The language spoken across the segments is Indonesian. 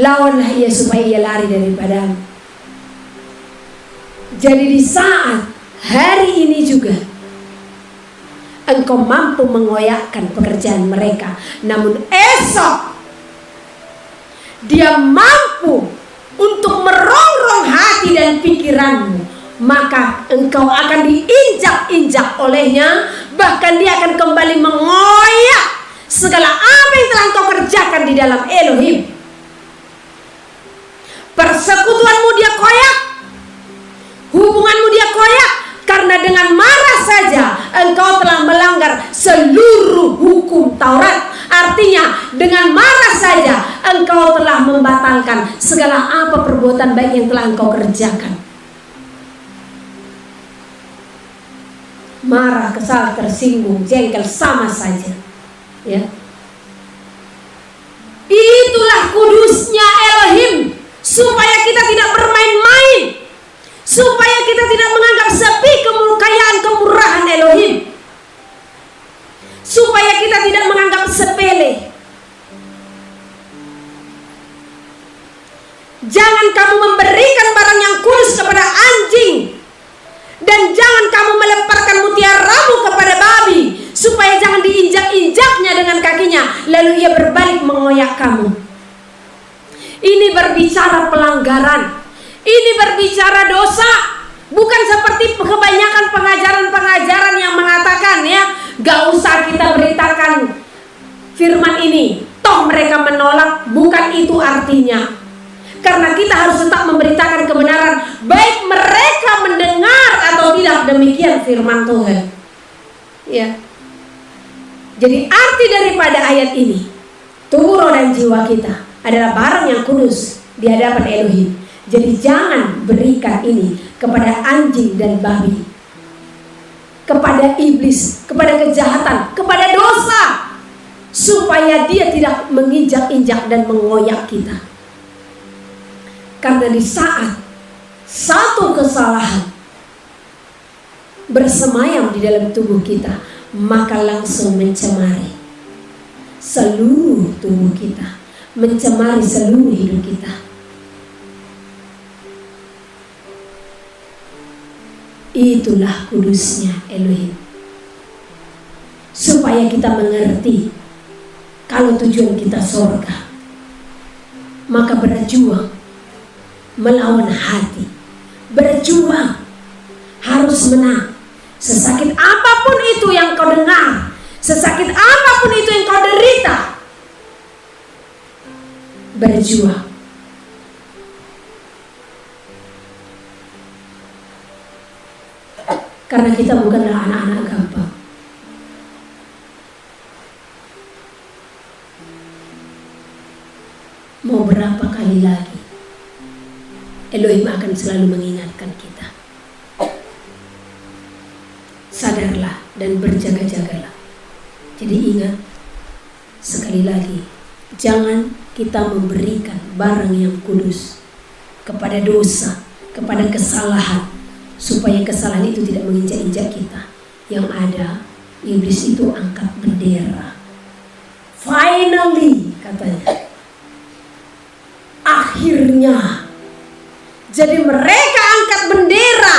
lawanlah ia supaya ia lari daripadamu. Jadi di saat hari ini juga engkau mampu mengoyakkan pekerjaan mereka, namun esok dia mampu untuk merongrong hati dan pikiranmu, maka engkau akan diinjak-injak olehnya. Bahkan dia akan kembali mengoyak segala apa yang telah engkau kerjakan di dalam Elohim. Persekutuanmu dia koyak, hubunganmu dia koyak, karena dengan marah saja engkau telah melanggar seluruh hukum Taurat. Artinya dengan marah saja engkau telah membatalkan segala apa perbuatan baik yang telah engkau kerjakan. Marah, kesal, tersinggung, jengkel sama saja, ya. Itulah kudusnya Elohim, supaya kita tidak bermain-main, supaya kita tidak menganggap sepi kekayaan kemurahan Elohim, supaya kita tidak menganggap sepele. Jangan kamu memberikan barang yang kudus kepada anjing, dan jangan kamu melemparkan mutiaramu kepada babi, supaya jangan diinjak-injaknya dengan kakinya, lalu ia berbalik mengoyak kamu. Ini berbicara pelanggaran, ini berbicara dosa. Bukan seperti kebanyakan pengajaran-pengajaran yang mengatakan, ya, gak usah kita beritakan firman ini, toh mereka menolak. Bukan itu artinya. Karena kita harus tetap memberitakan kebenaran, baik mereka mendengar atau tidak. Demikian firman Tuhan, ya. Jadi arti daripada ayat ini, tubuh, roh, dan jiwa kita adalah barang yang kudus di hadapan Elohim. Jadi jangan berikan ini kepada anjing dan babi, kepada iblis, kepada kejahatan, kepada dosa, supaya dia tidak menginjak-injak dan mengoyak kita. Karena di saat satu kesalahan bersemayam di dalam tubuh kita, maka langsung mencemari seluruh tubuh kita, mencemari seluruh hidup kita. Itulah kudusnya Elohim, supaya kita mengerti kalau tujuan kita surga, maka berjuang melawan hati, berjuang harus menang. Sesakit apapun itu yang kau dengar, sesakit apapun itu yang kau derita, berjuang. Karena kita bukanlah anak-anak gampang. Mau berapa kali lagi Elohim akan selalu mengingatkan kita. Sadarlah dan berjaga-jagalah. Jadi ingat, sekali lagi, jangan kita memberikan barang yang kudus kepada dosa, kepada kesalahan, supaya kesalahan itu tidak menginjak-injak kita. Yang ada, iblis itu angkat bendera. Finally, katanya, akhirnya. Jadi mereka angkat bendera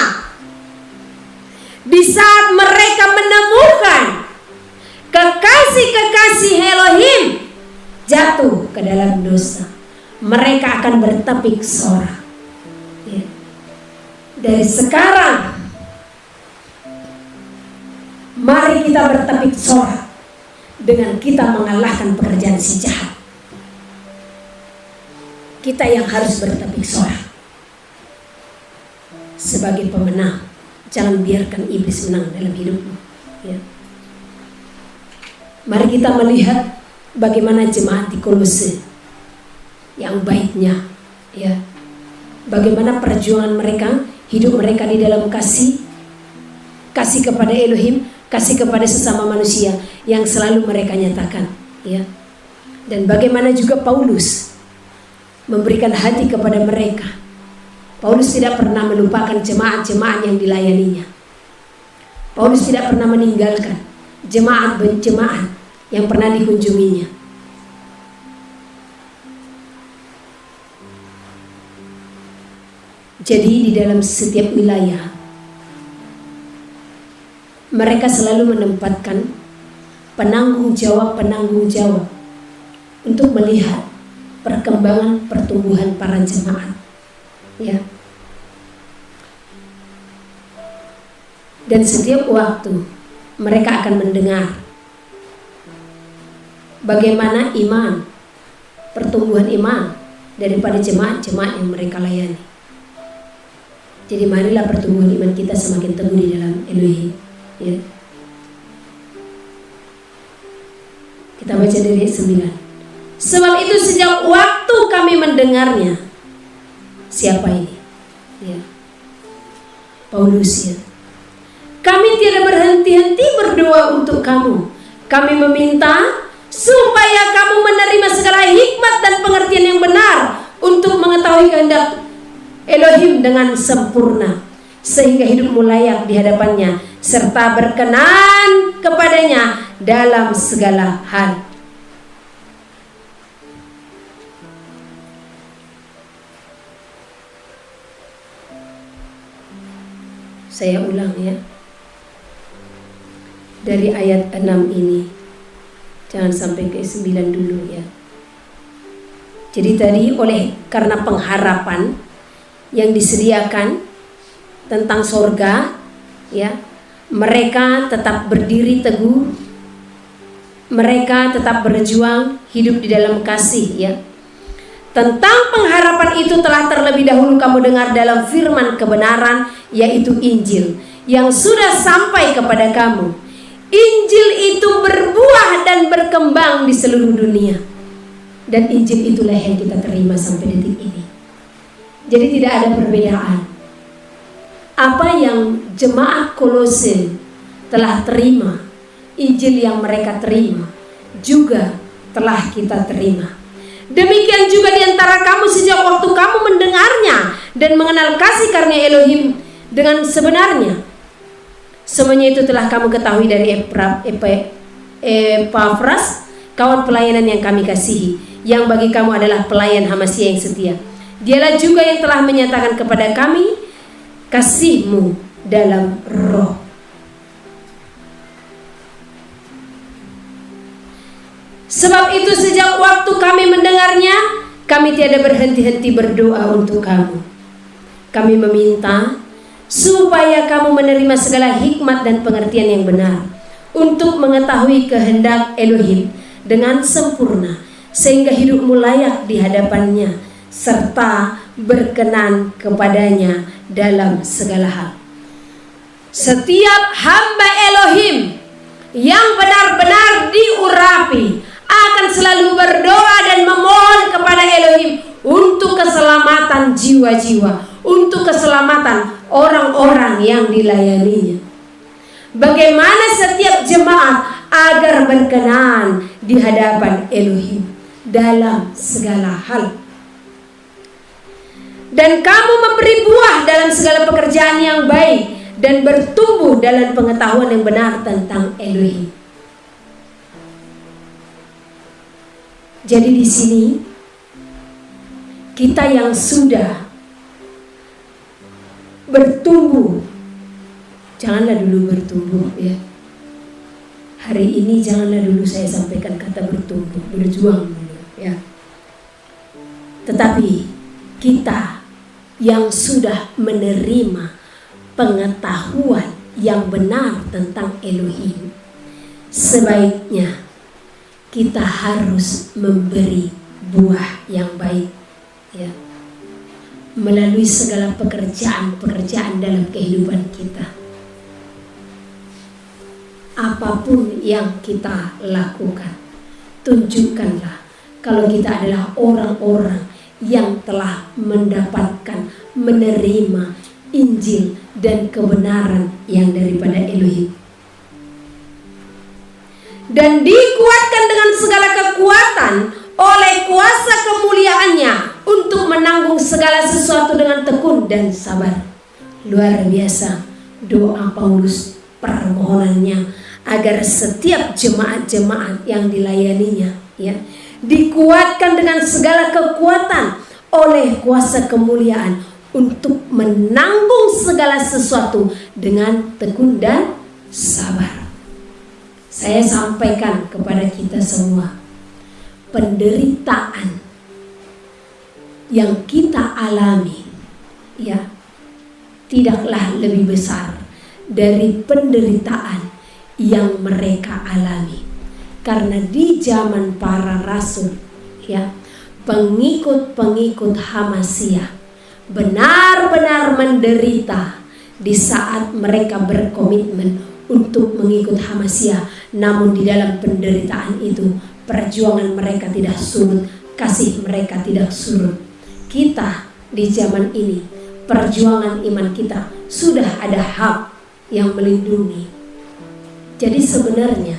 di saat mereka menemukan kekasih-kekasih Elohim jatuh ke dalam dosa. Mereka akan bertepik sorak, ya. Dari sekarang, mari kita bertepik sorak dengan kita mengalahkan pekerjaan si jahat. Kita yang harus bertepik sorak sebagai pemenang. Jangan biarkan iblis menang dalam hidupmu, ya. Mari kita melihat bagaimana jemaat di Kolose yang baiknya, ya. Bagaimana perjuangan mereka, hidup mereka di dalam kasih kepada Elohim, kasih kepada sesama manusia yang selalu mereka nyatakan, ya. Dan bagaimana juga Paulus memberikan hati kepada mereka. Paulus tidak pernah melupakan jemaat-jemaat yang dilayaninya. Paulus tidak pernah meninggalkan jemaat-jemaat yang pernah dikunjunginya. Jadi di dalam setiap wilayah mereka selalu menempatkan penanggung jawab untuk melihat perkembangan pertumbuhan para jemaat, ya. Dan setiap waktu mereka akan mendengar bagaimana pertumbuhan iman daripada jemaat-jemaat yang mereka layani. Jadi marilah pertumbuhan iman kita semakin teguh di dalam Elohim, ya. Kita baca dari ayat 9. Sebab itu sejak waktu kami mendengarnya. Siapa ini? Ya. Paulus, ya. Kami tidak berhenti-henti berdoa untuk kamu. Kami meminta supaya kamu menerima segala hikmat dan pengertian yang benar untuk mengetahui kehendak Elohim dengan sempurna, sehingga hidupmu layak di hadapannya serta berkenan kepadanya dalam segala hal. Saya ulang, ya. Dari ayat 6 ini. Jangan sampai ke 9 dulu, ya. Jadi tadi karena pengharapan yang disediakan tentang sorga, ya, mereka tetap berdiri teguh, mereka tetap berjuang hidup di dalam kasih, ya. Tentang pengharapan itu telah terlebih dahulu kamu dengar dalam firman kebenaran, yaitu Injil yang sudah sampai kepada kamu. Injil itu berbuah dan berkembang di seluruh dunia, dan Injil itulah yang kita terima sampai detik ini. Jadi tidak ada perbedaan. Apa yang jemaat Kolose telah terima, Injil yang mereka terima juga telah kita terima. Demikian juga di antara kamu sejak waktu kamu mendengarnya dan mengenal kasih karunia Elohim dengan sebenarnya. Semuanya itu telah kamu ketahui dari Epafras, kawan pelayanan yang kami kasihi, yang bagi kamu adalah pelayan Hamasia yang setia. Dialah juga yang telah menyatakan kepada kami kasih-Mu dalam roh. Sebab itu sejak waktu kami mendengarnya, kami tiada berhenti-henti berdoa untuk kamu. Kami meminta supaya kamu menerima segala hikmat dan pengertian yang benar untuk mengetahui kehendak Elohim dengan sempurna, sehingga hidupmu layak di hadapannya serta berkenan kepadanya dalam segala hal. Setiap hamba Elohim yang benar-benar diurapi akan selalu berdoa dan memohon kepada Elohim untuk keselamatan jiwa-jiwa, untuk keselamatan orang-orang yang dilayaninya. Bagaimana setiap jemaat agar berkenan di hadapan Elohim dalam segala hal. Dan kamu memberi buah dalam segala pekerjaan yang baik dan bertumbuh dalam pengetahuan yang benar tentang Elohim. Jadi di sini kita yang sudah bertumbuh, janganlah dulu bertumbuh, ya. Hari ini janganlah dulu saya sampaikan kata bertumbuh, berjuang dulu, ya. Tetapi kita yang sudah menerima pengetahuan yang benar tentang Elohim, sebaiknya kita harus memberi buah yang baik, ya, melalui segala pekerjaan-pekerjaan dalam kehidupan kita. Apapun yang kita lakukan, tunjukkanlah kalau kita adalah orang-orang yang telah mendapatkan, menerima Injil dan kebenaran yang daripada Elohim, dan dikuatkan dengan segala kekuatan oleh kuasa kemuliaannya untuk menanggung segala sesuatu dengan tekun dan sabar. Luar biasa doa Paulus, permohonannya agar setiap jemaat-jemaat yang dilayaninya, ya, dikuatkan dengan segala kekuatan oleh kuasa kemuliaan untuk menanggung segala sesuatu dengan tekun dan sabar. Saya sampaikan kepada kita semua, penderitaan yang kita alami ya tidaklah lebih besar dari penderitaan yang mereka alami. Karena di zaman para rasul ya, pengikut-pengikut Hamasyah benar-benar menderita di saat mereka berkomitmen untuk mengikut Hamasyah. Namun di dalam penderitaan itu perjuangan mereka tidak surut, kasih mereka tidak surut. Kita di zaman ini, perjuangan iman kita sudah ada hak yang melindungi. Jadi sebenarnya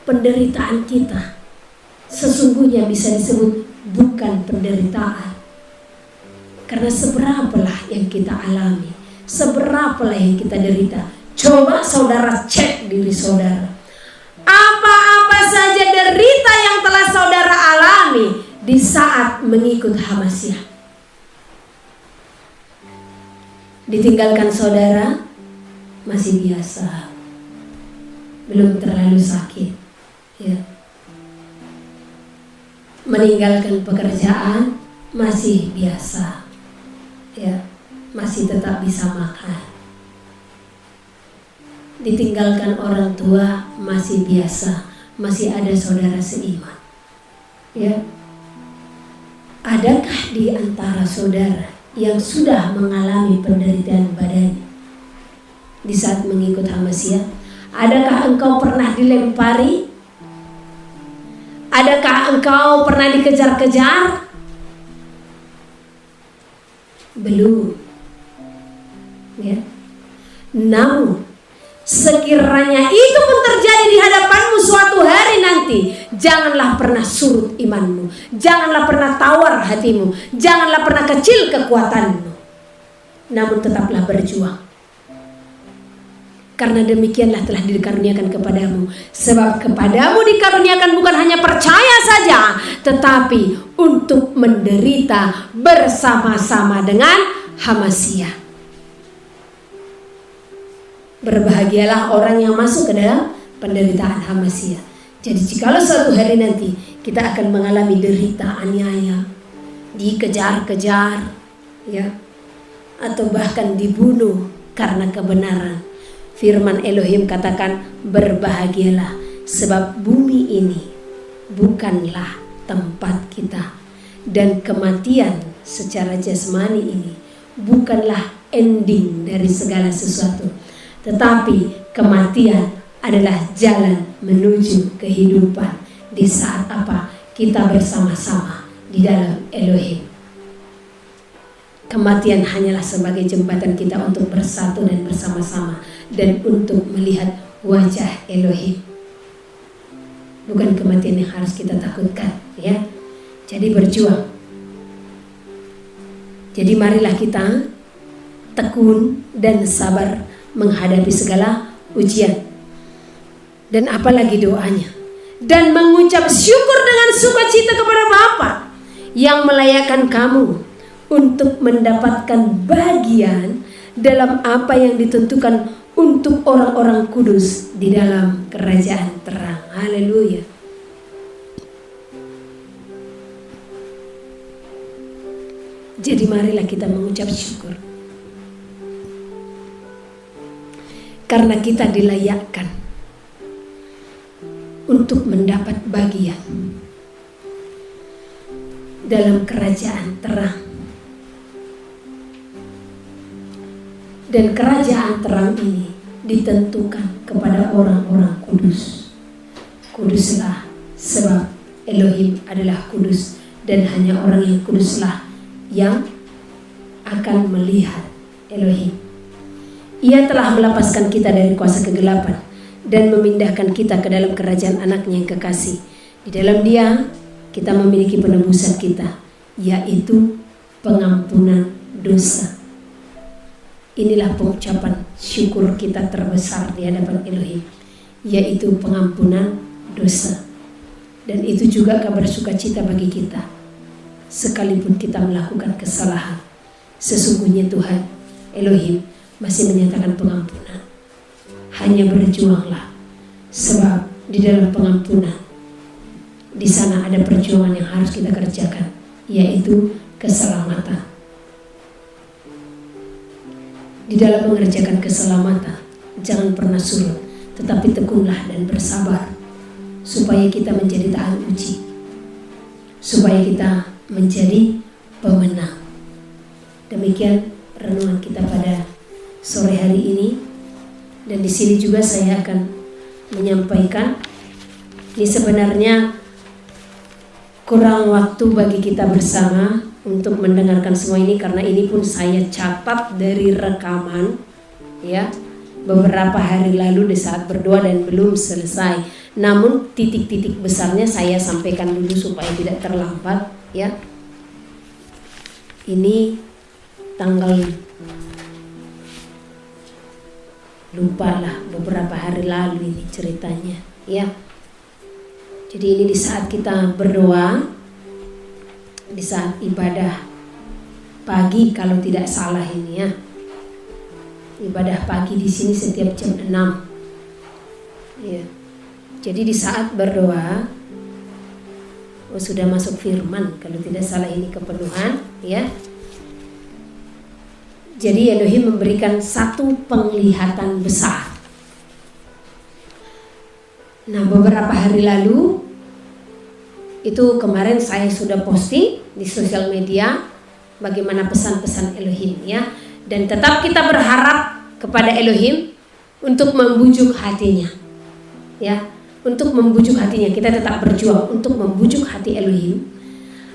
penderitaan kita sesungguhnya bisa disebut bukan penderitaan. Karena seberapalah yang kita alami, seberapalah yang kita derita. Coba saudara cek diri saudara. Apa-apa saja derita yang telah saudara alami di saat mengikut Hamasyah. Ditinggalkan saudara masih biasa, belum terlalu sakit ya. Meninggalkan pekerjaan masih biasa ya, masih tetap bisa makan. Ditinggalkan orang tua masih biasa, masih ada saudara seiman ya. Adakah di antara saudara yang sudah mengalami penderitaan badan di saat mengikut Hamasyah? Adakah engkau pernah dilempari? Adakah engkau pernah dikejar-kejar? Belum ya. Namun sekiranya itu pun terjadi di hadapanmu suatu hari nanti, janganlah pernah surut imanmu, janganlah pernah tawar hatimu, janganlah pernah kecil kekuatanmu, namun tetaplah berjuang. Karena demikianlah telah dikaruniakan kepadamu. Sebab kepadamu dikaruniakan bukan hanya percaya saja, tetapi untuk menderita bersama-sama dengan Hamasyah. Berbahagialah orang yang masuk ke dalam penderitaan Hamasyah. Jadi jikalau suatu hari nanti kita akan mengalami derita aniaya, dikejar-kejar ya, atau bahkan dibunuh karena kebenaran, firman Elohim katakan, berbahagialah sebab bumi ini bukanlah tempat kita, dan kematian secara jasmani ini bukanlah ending dari segala sesuatu, tetapi kematian adalah jalan menuju kehidupan di saat apa? Kita bersama-sama di dalam Elohim. Kematian hanyalah sebagai jembatan kita untuk bersatu dan bersama-sama dan untuk melihat wajah Elohim. Bukan kematian yang harus kita takutkan ya. Jadi berjuang. Jadi marilah kita tekun dan sabar menghadapi segala ujian. Dan apalagi doanya. Dan mengucap syukur dengan sukacita kepada Bapa yang melayakkan kamu untuk mendapatkan bagian dalam apa yang ditentukan untuk orang-orang kudus di dalam kerajaan terang. Haleluya. Jadi marilah kita mengucap syukur. Karena kita dilayakkan untuk mendapat bagian dalam kerajaan terang. Dan kerajaan terang ini ditentukan kepada orang-orang kudus. Kuduslah sebab Elohim adalah kudus, dan hanya orang yang kuduslah yang akan melihat Elohim. Ia telah melepaskan kita dari kuasa kegelapan dan memindahkan kita ke dalam kerajaan anaknya yang kekasih. Di dalam Dia kita memiliki penebusan kita, yaitu pengampunan dosa. Inilah pengucapan syukur kita terbesar di hadapan Elohim, yaitu pengampunan dosa. Dan itu juga kabar sukacita bagi kita, sekalipun kita melakukan kesalahan, Sesungguhnya Tuhan Elohim masih menyatakan pengampunan. Hanya berjuanglah, sebab di dalam pengampunan di sana ada perjuangan yang harus kita kerjakan, yaitu keselamatan. Di dalam mengerjakan keselamatan, jangan pernah surut, tetapi tekunlah dan bersabar, supaya kita menjadi tahan uji, supaya kita menjadi pemenang. Demikian renungan kita pada sore hari ini. Dan di sini juga saya akan menyampaikan, ini sebenarnya kurang waktu bagi kita bersama untuk mendengarkan semua ini, karena ini pun saya catat dari rekaman ya beberapa hari lalu di saat berdoa dan belum selesai. Namun titik-titik besarnya saya sampaikan dulu supaya tidak terlambat ya. Ini tanggal, lupalah, beberapa hari lalu ini ceritanya ya. Jadi ini di saat kita berdoa, di saat ibadah pagi kalau tidak salah ini ya. Ibadah pagi di sini setiap jam 6. Ya. Jadi di saat berdoa, sudah masuk firman kalau tidak salah ini kepenuhan ya. Jadi Elohim memberikan satu penglihatan besar. Nah, beberapa hari lalu itu kemarin saya sudah posting di sosial media bagaimana pesan-pesan Elohim ya. Dan tetap kita berharap kepada Elohim untuk membujuk hatinya. Ya, untuk membujuk hatinya, kita tetap berjuang untuk membujuk hati Elohim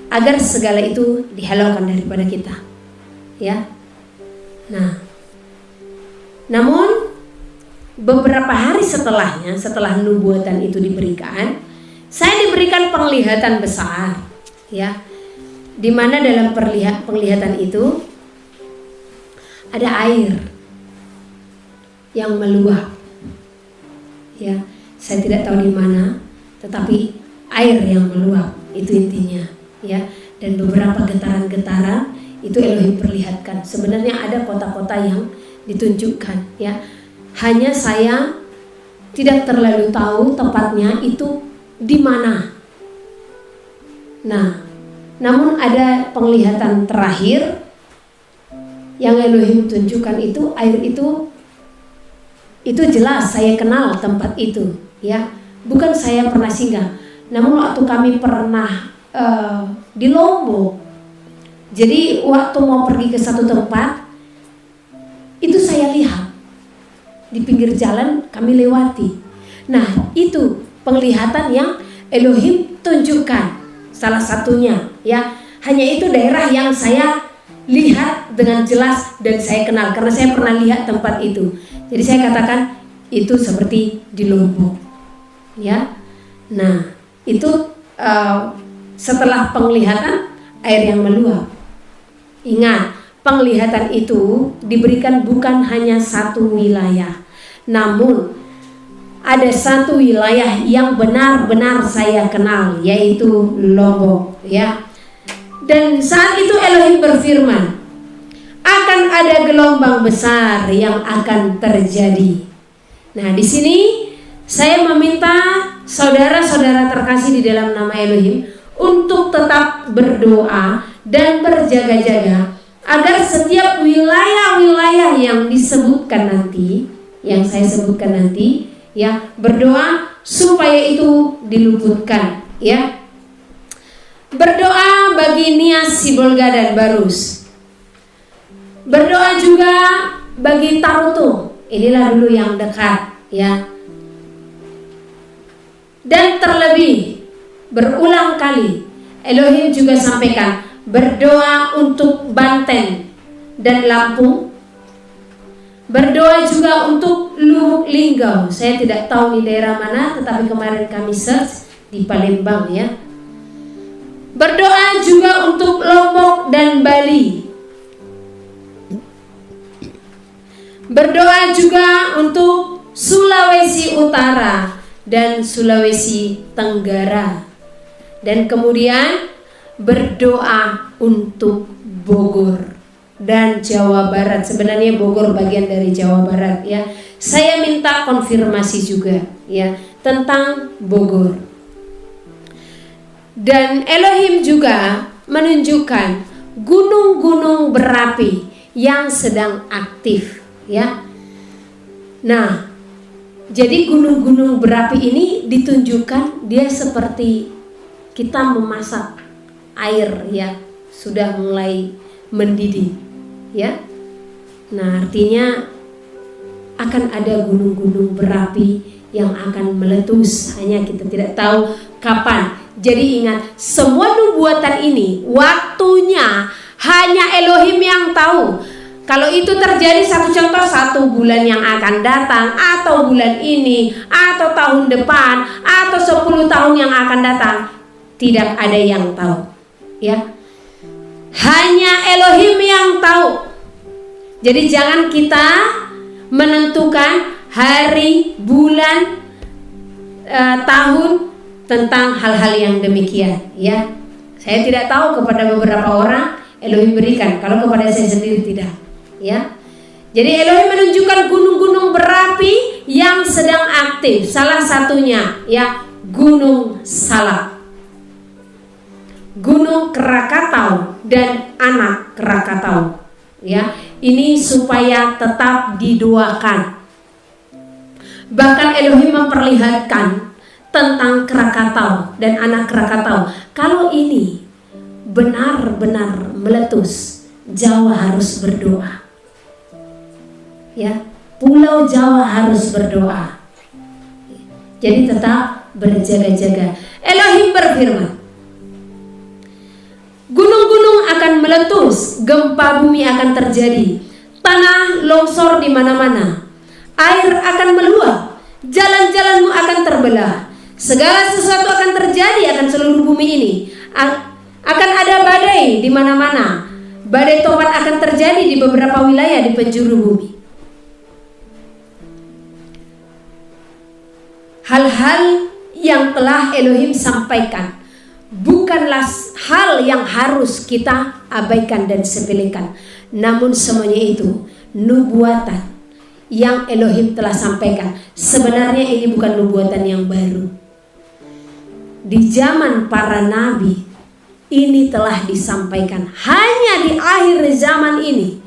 agar segala itu dihalaukan daripada kita. Ya. Nah, namun beberapa hari setelahnya, setelah nubuatan itu diberikan, saya diberikan penglihatan besar, ya, di mana dalam penglihatan itu ada air yang meluap, ya. Saya tidak tahu di mana, tetapi air yang meluap itu intinya, ya. Dan beberapa getaran-getaran itu Elohim perlihatkan. Sebenarnya ada kota-kota yang ditunjukkan ya. Hanya saya tidak terlalu tahu tepatnya itu di mana. Nah, namun ada penglihatan terakhir yang Elohim tunjukkan itu air itu jelas saya kenal tempat itu ya. Bukan saya pernah singgah, namun waktu kami pernah di Lombok. Jadi waktu mau pergi ke satu tempat, itu saya lihat di pinggir jalan kami lewati. Nah, itu penglihatan yang Elohim tunjukkan, salah satunya ya. Hanya itu daerah yang saya lihat dengan jelas dan saya kenal karena saya pernah lihat tempat itu. Jadi saya katakan itu seperti di Lombok ya. Nah, itu setelah penglihatan air yang meluap. Ingat, penglihatan itu diberikan bukan hanya satu wilayah, namun ada satu wilayah yang benar-benar saya kenal, yaitu Lombok ya. Dan saat itu Elohim berfirman, akan ada gelombang besar yang akan terjadi. Nah, di sini saya meminta saudara-saudara terkasih di dalam nama Elohim untuk tetap berdoa dan berjaga-jaga agar setiap wilayah-wilayah yang disebutkan nanti, yang saya sebutkan nanti, ya, berdoa supaya itu diluputkan, ya. Berdoa bagi Nias, Sibolga dan Barus. Berdoa juga bagi Tarutung. Inilah dulu yang dekat, ya. Dan terlebih berulang kali Elohim juga sampaikan berdoa untuk Banten dan Lampung. Berdoa juga untuk Lubuk Linggau. Saya tidak tahu di daerah mana, tetapi kemarin kami search di Palembang ya. Berdoa juga untuk Lombok dan Bali. Berdoa juga untuk Sulawesi Utara dan Sulawesi Tenggara. Dan kemudian berdoa untuk Bogor. dan Jawa Barat. Sebenarnya Bogor bagian dari Jawa Barat ya. Saya minta konfirmasi juga ya tentang Bogor. Dan Elohim juga menunjukkan gunung-gunung berapi yang sedang aktif ya. Nah, jadi gunung-gunung berapi ini ditunjukkan dia seperti kita memasak air ya, sudah mulai mendidih ya. Nah, artinya akan ada gunung-gunung berapi yang akan meletus, hanya kita tidak tahu kapan. Jadi ingat, semua nubuatan ini waktunya hanya Elohim yang tahu. Kalau itu terjadi, satu contoh, 1 bulan yang akan datang, atau bulan ini, atau tahun depan, atau 10 tahun yang akan datang, tidak ada yang tahu ya. Hanya Elohim yang tahu. Jadi jangan kita menentukan hari, bulan, tahun tentang hal-hal yang demikian ya. Saya tidak tahu, kepada beberapa orang Elohim berikan, kalau kepada saya sendiri tidak ya. Jadi Elohim menunjukkan gunung-gunung berapi yang sedang aktif. Salah satunya ya Gunung Salak, Gunung Krakatau dan anak Krakatau ya. Ini supaya tetap didoakan. Bahkan Elohim memperlihatkan tentang Krakatau dan anak Krakatau. Kalau ini benar-benar meletus, Jawa harus berdoa ya. Pulau Jawa harus berdoa. Jadi tetap berjaga-jaga. Elohim berfirman, gunung-gunung akan meletus, gempa bumi akan terjadi, tanah longsor di mana-mana, air akan meluap, jalan-jalanmu akan terbelah. Segala sesuatu akan terjadi akan seluruh bumi ini. Akan ada badai di mana-mana. Badai topan akan terjadi di beberapa wilayah di penjuru bumi. Hal-hal yang telah Elohim sampaikan bukanlah hal yang harus kita abaikan dan sepelekan. Namun semuanya itu nubuatan yang Elohim telah sampaikan. Sebenarnya ini bukan nubuatan yang baru. Di zaman para nabi ini telah disampaikan. Hanya di akhir zaman ini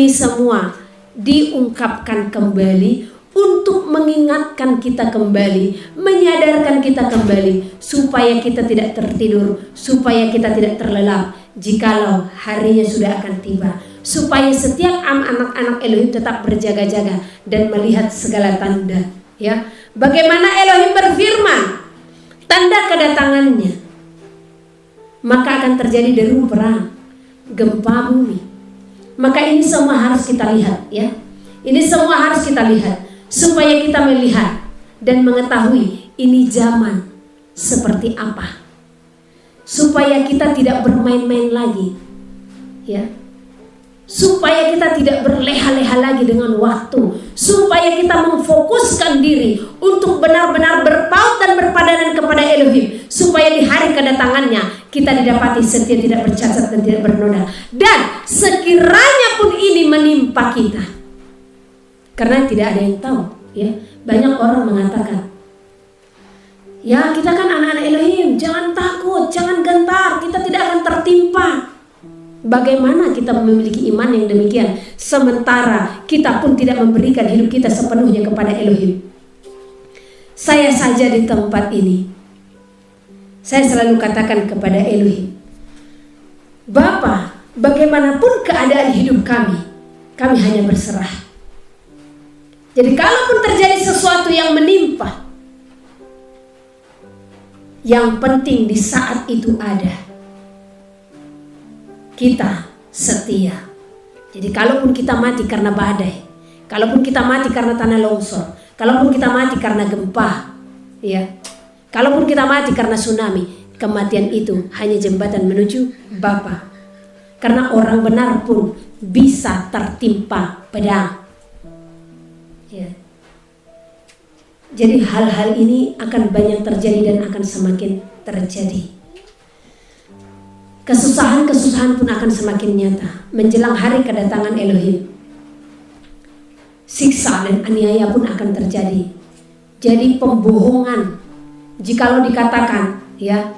semua diungkapkan kembali untuk mengingatkan kita kembali, menyadarkan kita kembali, supaya kita tidak tertidur, supaya kita tidak terlelap jikalau harinya sudah akan tiba, supaya setiap anak-anak Elohim tetap berjaga-jaga dan melihat segala tanda ya. Bagaimana Elohim berfirman, tanda kedatangannya, maka akan terjadi deru perang, gempa bumi. Maka ini semua harus kita lihat ya. Ini semua harus kita lihat supaya kita melihat dan mengetahui ini zaman seperti apa. Supaya kita tidak bermain-main lagi ya. Supaya kita tidak berleha-leha lagi dengan waktu, supaya kita memfokuskan diri untuk benar-benar berpaut dan berpadanan kepada Elohim, supaya di hari kedatangannya kita didapati setia, tidak bercacat dan tidak bernoda. Dan sekiranya pun ini menimpa kita, karena tidak ada yang tahu ya. Banyak orang mengatakan, ya kita kan anak-anak Elohim, jangan takut, jangan gentar, kita tidak akan tertimpa. Bagaimana kita memiliki iman yang demikian sementara kita pun tidak memberikan hidup kita sepenuhnya kepada Elohim? Saya saja di tempat ini, saya selalu katakan kepada Elohim, Bapa, bagaimanapun keadaan hidup kami hanya berserah. Jadi kalaupun terjadi sesuatu yang menimpa, yang penting di saat itu ada kita setia. Jadi kalaupun kita mati karena badai, kalaupun kita mati karena tanah longsor, kalaupun kita mati karena gempa ya, kalaupun kita mati karena tsunami, kematian itu hanya jembatan menuju Bapa. Karena orang benar pun bisa tertimpa pedang ya. Jadi hal-hal ini akan banyak terjadi dan akan semakin terjadi. kesusahan-kesusahan pun akan semakin nyata menjelang hari kedatangan Elohim. Siksa dan aniaya pun akan terjadi. Jadi pembohongan, jikalau dikatakan ya,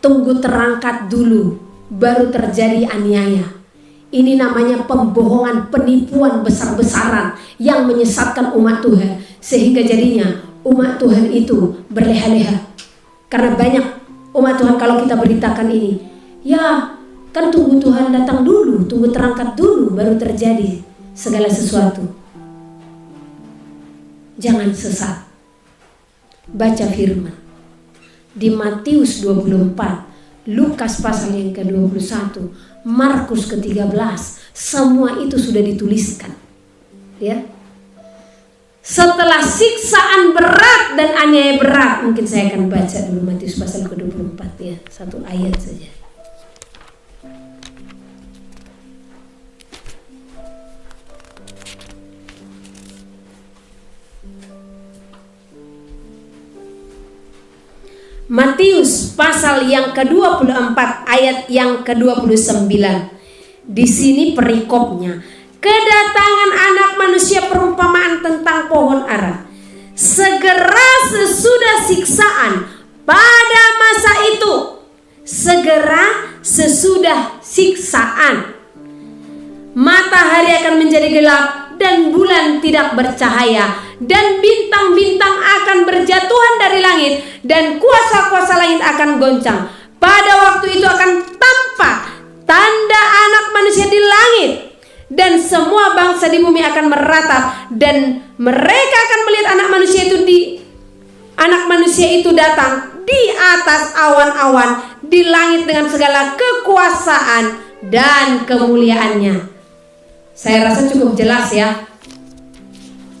tunggu terangkat dulu baru terjadi aniaya. Ini namanya pembohongan, penipuan besar-besaran yang menyesatkan umat Tuhan, sehingga jadinya umat Tuhan itu berleha-leha. Karena banyak umat Tuhan kalau kita beritakan ini, ya kan tunggu Tuhan datang dulu, tunggu terangkat dulu baru terjadi segala sesuatu. Jangan sesat. Baca firman di Matius 24, Lukas pasal yang ke-21, Markus ke-13, semua itu sudah dituliskan. Ya. Setelah siksaan berat dan aniaya berat, mungkin saya akan baca dulu Matius pasal ke-24 ya, satu ayat saja. Matius pasal yang ke-24 ayat yang ke-29. Di sini perikopnya. Kedatangan anak manusia perumpamaan tentang pohon ara. Segera sesudah siksaan pada masa itu. Segera sesudah siksaan. Matahari akan menjadi gelap dan bulan tidak bercahaya. Dan bintang-bintang akan berjatuhan dari langit, dan kuasa-kuasa langit akan goncang. Pada waktu itu akan tampak tanda anak manusia di langit, dan semua bangsa di bumi akan meratap, dan mereka akan melihat anak manusia itu datang di atas awan-awan di langit dengan segala kekuasaan dan kemuliaannya. Saya rasa cukup jelas ya.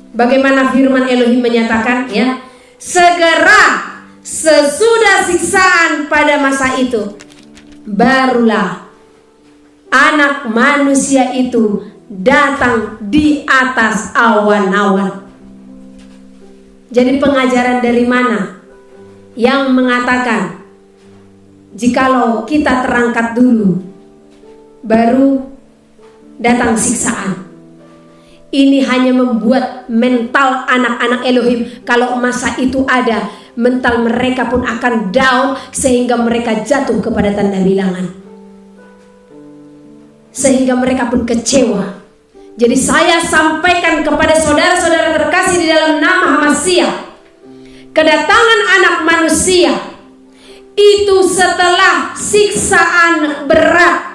Bagaimana firman Elohim menyatakan ya, segera sesudah siksaan pada masa itu barulah anak manusia itu datang di atas awan-awan. Jadi pengajaran dari mana yang mengatakan jikalau kita terangkat dulu baru datang siksaan? Ini hanya membuat mental anak-anak Elohim, kalau masa itu ada, mental mereka pun akan down sehingga mereka jatuh kepada tanda bilangan. Sehingga mereka pun kecewa. Jadi saya sampaikan kepada saudara-saudara terkasih di dalam nama Hamasiah, kedatangan anak manusia itu setelah siksaan berat,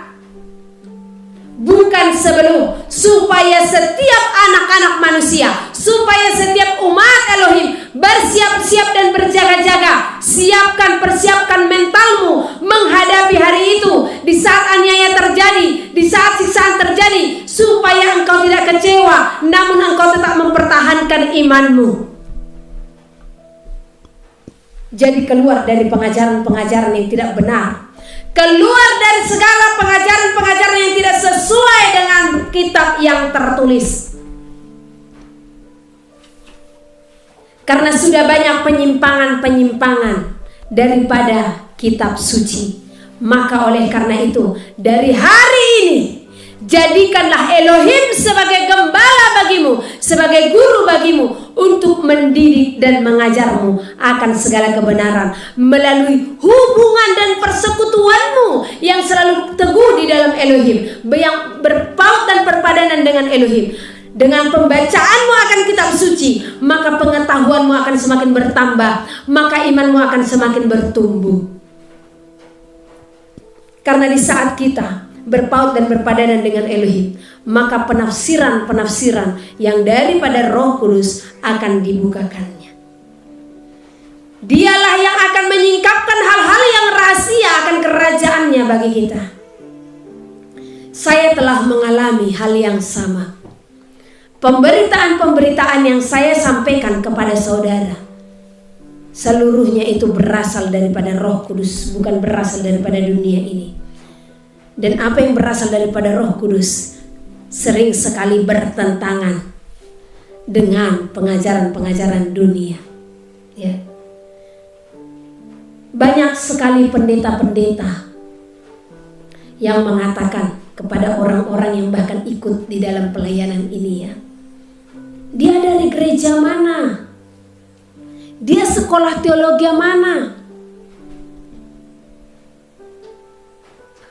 bukan sebelum, supaya setiap anak-anak manusia, supaya setiap umat Elohim bersiap-siap dan berjaga-jaga. Persiapkan mentalmu menghadapi hari itu, di saat aniaya terjadi, di saat siksaan terjadi, supaya engkau tidak kecewa, namun engkau tetap mempertahankan imanmu. Jadi keluar dari pengajaran-pengajaran yang tidak benar, keluar dari segala pengajaran-pengajaran yang tidak sesuai dengan kitab yang tertulis. Karena sudah banyak penyimpangan-penyimpangan daripada kitab suci. Maka oleh karena itu, dari hari ini jadikanlah Elohim sebagai gembala bagimu, sebagai guru bagimu, untuk mendidik dan mengajarmu akan segala kebenaran melalui hubungan dan persekutuanmu yang selalu teguh di dalam Elohim, yang berpaut dan berpadanan dengan Elohim. Dengan pembacaanmu akan kitab suci, maka pengetahuanmu akan semakin bertambah, maka imanmu akan semakin bertumbuh. Karena di saat kita berpaut dan berpadanan dengan Elohim, maka penafsiran-penafsiran yang daripada Roh Kudus akan dibukakannya. Dialah yang akan menyingkapkan hal-hal yang rahasia akan kerajaannya bagi kita. Saya telah mengalami hal yang sama. Pemberitaan-pemberitaan yang saya sampaikan kepada saudara, seluruhnya itu berasal daripada Roh Kudus, bukan berasal daripada dunia ini. Dan apa yang berasal daripada Roh Kudus sering sekali bertentangan dengan pengajaran-pengajaran dunia. Ya. Banyak sekali pendeta-pendeta yang mengatakan kepada orang-orang yang bahkan ikut di dalam pelayanan ini ya. Dia dari gereja mana? Dia sekolah teologi mana?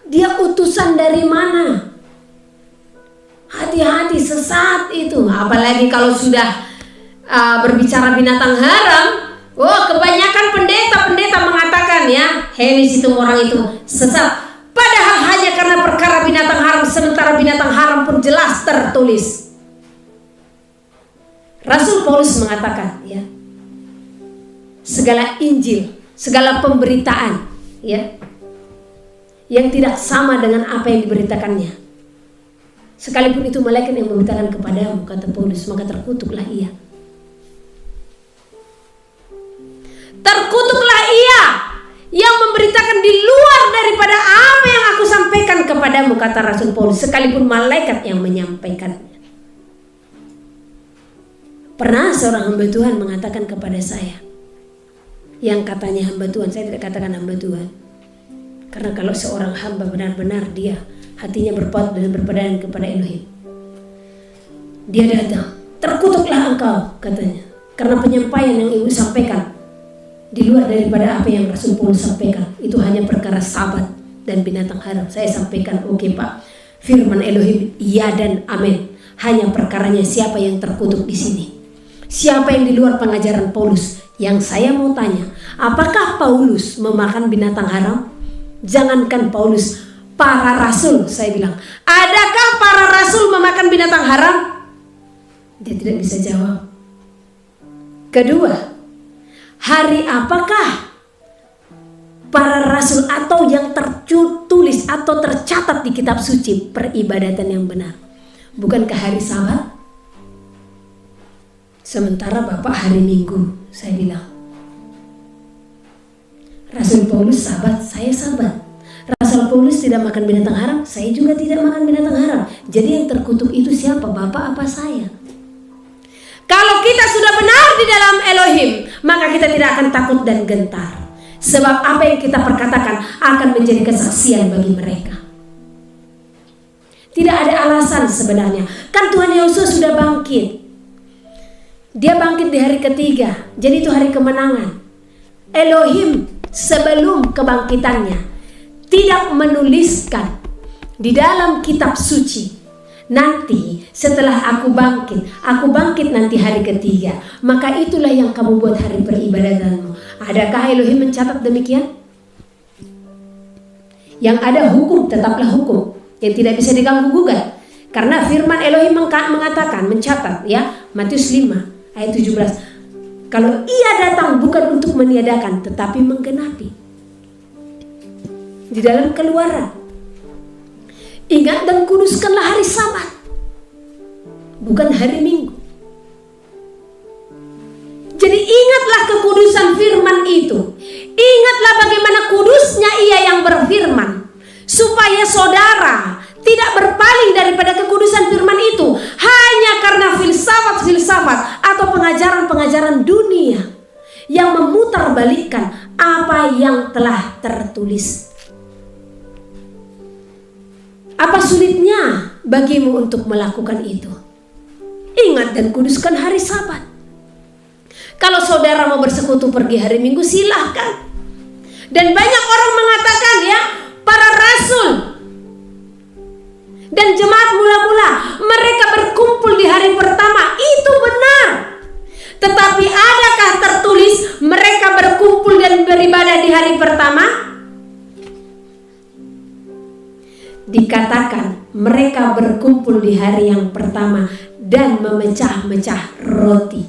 Dia utusan dari mana? Hati-hati, sesat itu. Apalagi kalau sudah berbicara binatang haram. Kebanyakan pendeta mengatakan ya, Henis itu orang itu sesat. Padahal hanya karena perkara binatang haram, sementara binatang haram pun jelas tertulis. Rasul Paulus mengatakan ya, segala Injil, segala pemberitaan ya, yang tidak sama dengan apa yang diberitakannya, sekalipun itu malaikat yang memberitakan kepadamu, kata Paulus, maka terkutuklah ia. Terkutuklah ia yang memberitakan di luar daripada apa yang aku sampaikan kepadamu, kata Rasul Paulus, sekalipun malaikat yang menyampaikannya. Pernah seorang hamba Tuhan mengatakan kepada saya, yang katanya hamba Tuhan, saya tidak katakan hamba Tuhan, karena kalau seorang hamba benar-benar dia hatinya berpaut dan berpedangan kepada Elohim, dia datang, terkutuklah engkau, katanya, karena penyampaian yang ibu sampaikan di luar daripada apa yang Rasul Paulus sampaikan, itu hanya perkara sabat dan binatang haram. Saya sampaikan, oke Pak, firman Elohim iya dan amin. Hanya perkaranya siapa yang terkutuk di sini, siapa yang di luar pengajaran Paulus. Yang saya mau tanya, apakah Paulus memakan binatang haram? Jangankan Paulus, para rasul, saya bilang, adakah para rasul memakan binatang haram? Dia tidak bisa jawab. Kedua, hari apakah para rasul atau yang tertulis atau tercatat di kitab suci peribadatan yang benar? Bukankah hari Sabat? Sementara Bapak hari Minggu, saya bilang. Rasul Paulus Sabat, saya Sabat. Rasul Paulus tidak makan binatang haram, saya juga tidak makan binatang haram. Jadi yang terkutuk itu siapa? Bapak apa saya? Kalau kita sudah benar di dalam Elohim, maka kita tidak akan takut dan gentar. Sebab apa yang kita perkatakan akan menjadi kesaksian bagi mereka. Tidak ada alasan sebenarnya. Kan Tuhan Yesus sudah bangkit. Dia bangkit di hari ketiga. Jadi itu hari kemenangan. Elohim sebelum kebangkitannya tidak menuliskan di dalam kitab suci, nanti setelah aku bangkit nanti hari ketiga, maka itulah yang kamu buat hari peribadatanmu. Adakah Elohim mencatat demikian? Yang ada hukum tetaplah hukum, yang tidak bisa diganggu gugat. Karena firman Elohim mengatakan, mencatat ya, Matius 5 ayat 17, kalau ia datang bukan untuk meniadakan tetapi menggenapi. Di dalam Keluaran, ingat dan kuduskanlah hari Sabat, bukan hari Minggu. Jadi ingatlah kekudusan firman itu. Ingatlah bagaimana kudusnya ia yang berfirman, supaya saudara tidak berpaling daripada kekudusan firman itu hanya karena filsafat-filsafat atau pengajaran-pengajaran dunia yang memutarbalikkan apa yang telah tertulis. Apa sulitnya bagimu untuk melakukan itu? Ingat dan kuduskan hari Sabat. Kalau saudara mau bersekutu pergi hari Minggu, silahkan. Dan banyak orang mengatakan ya, para rasul dan jemaat mula-mula mereka berkumpul di hari pertama, itu benar. Tetapi adakah tertulis mereka berkumpul dan beribadah di hari pertama? Dikatakan mereka berkumpul di hari yang pertama dan memecah-mecah roti.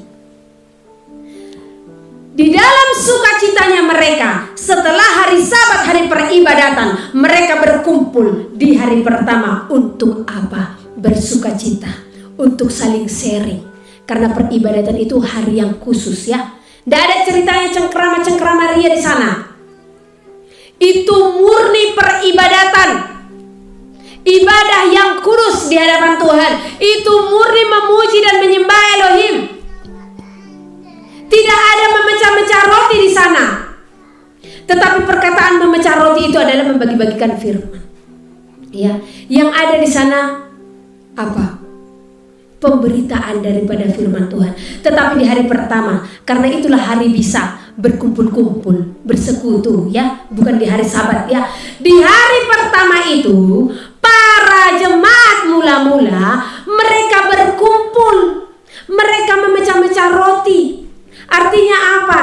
Di dalam sukacitanya mereka, setelah hari Sabat, hari peribadatan, mereka berkumpul di hari pertama untuk apa? Bersukacita, untuk saling sharing. Karena peribadatan itu hari yang khusus ya. Tidak ada ceritanya cengkrama-cengkrama ria di sana. Itu murni peribadatan. Ibadah yang kudus di hadapan Tuhan. Itu murni memuji dan menyembah Elohim. Tidak ada memecah-mecah roti di sana. Tetapi perkataan memecah roti itu adalah membagi-bagikan firman. Ya, yang ada di sana apa? Pemberitaan daripada firman Tuhan. Tetapi di hari pertama, karena itulah hari bisa berkumpul-kumpul, bersekutu, ya, bukan di hari Sabat, ya. Di hari pertama itu, para jemaat mula-mula mereka berkumpul, mereka memecah-mecah roti. Artinya apa?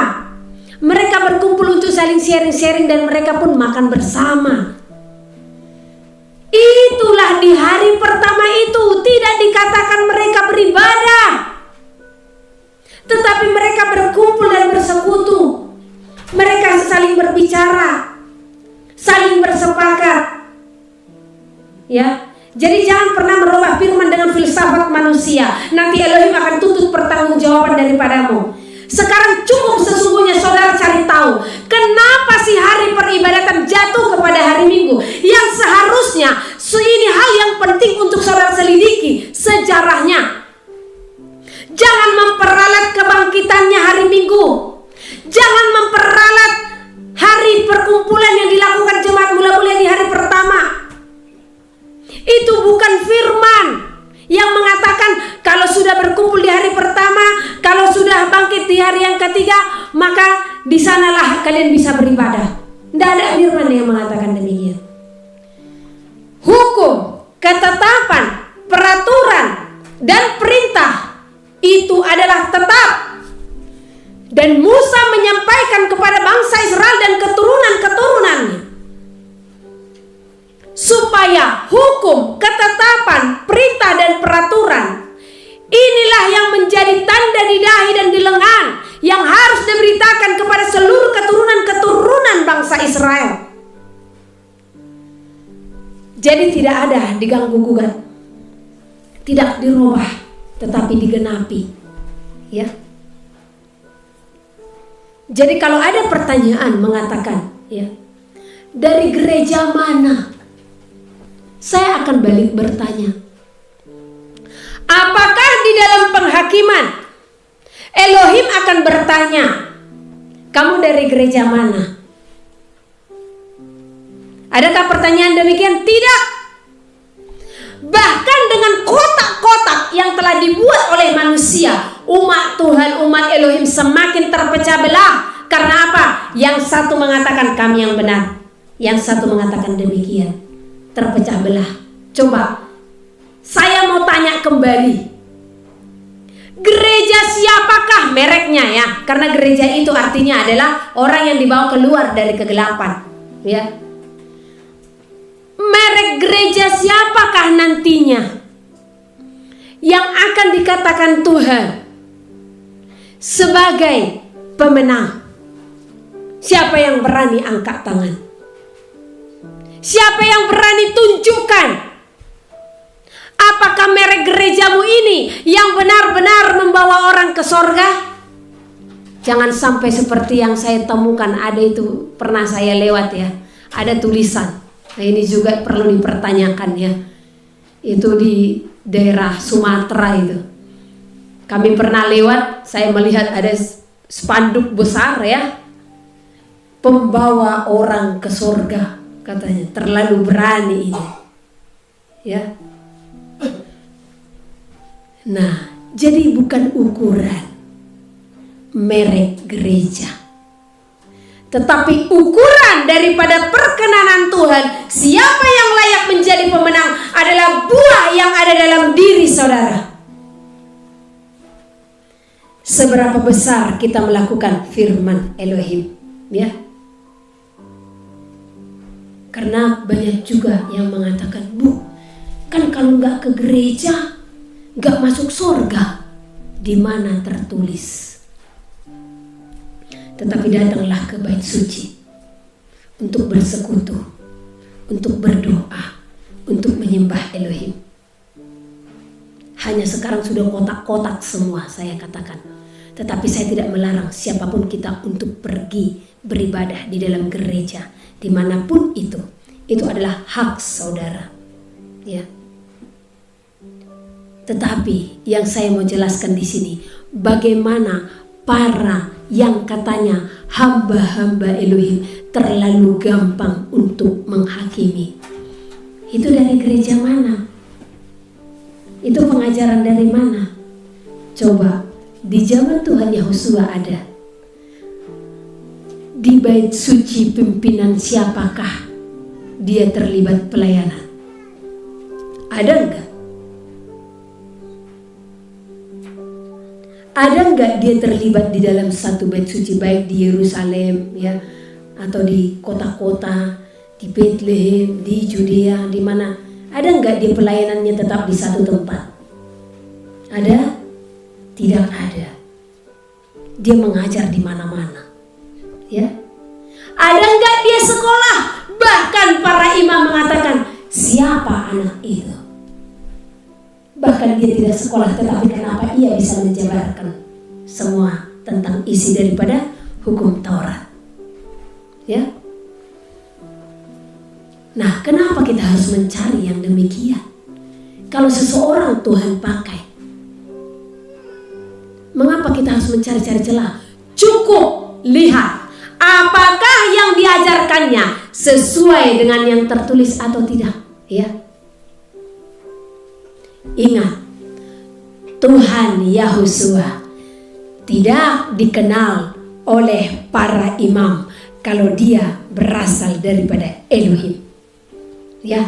Mereka berkumpul untuk saling sharing-sharing dan mereka pun makan bersama. Itulah di hari pertama itu, tidak dikatakan mereka beribadah, tetapi mereka berkumpul dan bersekutu. Mereka saling berbicara, saling bersepakat. Ya, jadi jangan pernah merubah firman dengan filsafat manusia. Nanti Elohim akan tuntut pertanggungjawaban daripadamu. Sekarang cukup sesungguhnya saudara cari tahu kenapa sih hari peribadatan jatuh kepada hari Minggu, yang seharusnya ini hal yang penting untuk saudara selidiki sejarahnya. Jangan memperalat kebangkitannya hari Minggu, jangan memperalat hari perkumpulan yang dilakukan jemaat mula-mula di hari pertama. Itu bukan firman yang mengatakan kalau sudah berkumpul di hari pertama, kalau sudah bangkit di hari yang ketiga, maka di sanalah kalian bisa beribadah. Tidak ada firman yang mengatakan demikian. Hukum, ketetapan, peraturan, dan perintah itu adalah tetap. Dan Musa menyampaikan kepada bangsa Israel dan keturunan-keturunannya supaya hukum, ketetapan, perintah, dan peraturan inilah yang menjadi tanda di dahi dan di lengan yang harus diberitakan kepada seluruh keturunan-keturunan bangsa Israel. Jadi tidak ada diganggu-gugat, tidak dirubah, tetapi digenapi. Ya. Jadi kalau ada pertanyaan mengatakan, ya, dari gereja mana? Saya akan balik bertanya, apakah di dalam penghakiman Elohim akan bertanya, kamu dari gereja mana? Adakah pertanyaan demikian? Tidak. Bahkan dengan kotak-kotak yang telah dibuat oleh manusia, umat Tuhan, umat Elohim semakin terpecah belah. Karena apa? Yang satu mengatakan kami yang benar, yang satu mengatakan demikian. Terpecah belah. Coba saya mau tanya kembali, gereja siapakah mereknya, ya? Karena gereja itu artinya adalah orang yang dibawa keluar dari kegelapan, ya. Merek gereja siapakah nantinya yang akan dikatakan Tuhan sebagai pemenang? Siapa yang berani angkat tangan? Siapa yang berani tunjukkan apakah merek gerejamu ini yang benar-benar membawa orang ke sorga? Jangan sampai seperti yang saya temukan, ada itu pernah saya lewat, ya, ada tulisan. Nah, ini juga perlu dipertanyakan, ya. Itu di daerah Sumatera itu. Kami pernah lewat, saya melihat ada spanduk besar, ya, pembawa orang ke sorga. Katanya terlalu berani ini, ya. Nah, jadi bukan ukuran merek gereja, tetapi ukuran daripada perkenanan Tuhan. Siapa yang layak menjadi pemenang adalah buah yang ada dalam diri saudara. Seberapa besar kita melakukan firman Elohim, ya. Karena banyak juga yang mengatakan, Bu, kan kalau nggak ke gereja nggak masuk surga. Di mana tertulis? Tetapi datanglah ke bait suci untuk bersekutu, untuk berdoa, untuk menyembah Elohim. Hanya sekarang sudah kotak-kotak semua, saya katakan. Tetapi saya tidak melarang siapapun kita untuk pergi beribadah di dalam gereja, dimanapun itu adalah hak saudara, ya. Tetapi yang saya mau jelaskan di sini, bagaimana para yang katanya hamba-hamba Elohim terlalu gampang untuk menghakimi. Itu dari gereja mana? Itu pengajaran dari mana? Coba, di zaman Tuhan Yahosua ada. Di bait suci pimpinan siapakah dia terlibat pelayanan? Ada enggak? Ada enggak dia terlibat di dalam satu bait suci, baik di Yerusalem ya, atau di kota-kota, di Bethlehem, di Judea, di mana? Ada enggak dia pelayanannya tetap di satu tempat? Ada? Tidak ada. Dia mengajar di mana-mana. Ya. Ada enggak dia sekolah? Bahkan para imam mengatakan, siapa anak itu? Bahkan dia tidak sekolah, tetapi kenapa ia bisa menjabarkan semua tentang isi daripada hukum Taurat? Ya. Nah, kenapa kita harus mencari yang demikian? Kalau seseorang Tuhan pakai, mengapa kita harus mencari-cari celah? Cukup lihat apakah yang diajarkannya sesuai dengan yang tertulis atau tidak, ya. Ingat, Tuhan Yahosua tidak dikenal oleh para imam kalau dia berasal daripada Elohim. Ya,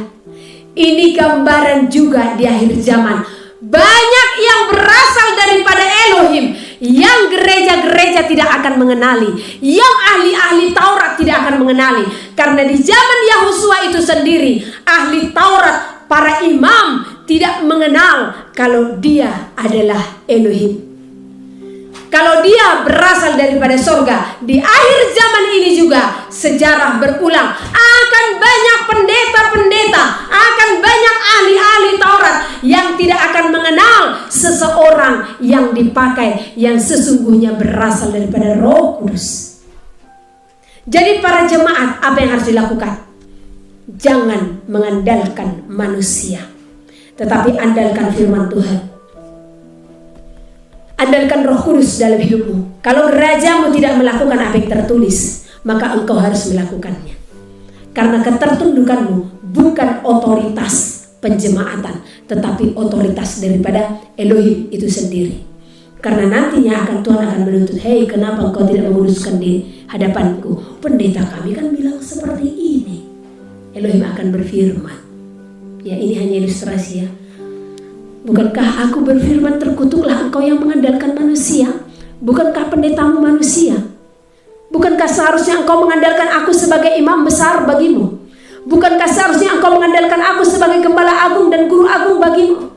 ini gambaran juga di akhir zaman. Banyak yang berasal daripada Elohim, yang gereja-gereja tidak akan mengenali, yang ahli-ahli Taurat tidak akan mengenali. Karena di zaman Yahosua itu sendiri, ahli Taurat, para imam tidak mengenal kalau dia adalah Elohim, kalau dia berasal daripada surga. Di akhir zaman ini juga sejarah berulang, akan banyak pendeta-pendeta, akan banyak ahli-ahli Taurat yang tidak akan mengenal seseorang yang dipakai yang sesungguhnya berasal daripada Roh Kudus. Jadi para jemaat, apa yang harus dilakukan? Jangan mengandalkan manusia, tetapi andalkan firman Tuhan. Andalkan Roh Kudus dalam hidupmu. Kalau gerajamu tidak melakukan apa yang tertulis, maka engkau harus melakukannya. Karena ketertundukanmu bukan otoritas penjemaatan, tetapi otoritas daripada Elohim itu sendiri. Karena nantinya Tuhan akan menuntut, hei, kenapa engkau tidak menguduskan di hadapanku? Pendeta kami kan bilang seperti ini. Elohim akan berfirman. Ya, ini hanya ilustrasi ya. Bukankah aku berfirman, terkutuklah engkau yang mengandalkan manusia? Bukankah pendetamu manusia? Bukankah seharusnya engkau mengandalkan aku sebagai imam besar bagimu? Bukankah seharusnya engkau mengandalkan aku sebagai gembala agung dan guru agung bagimu?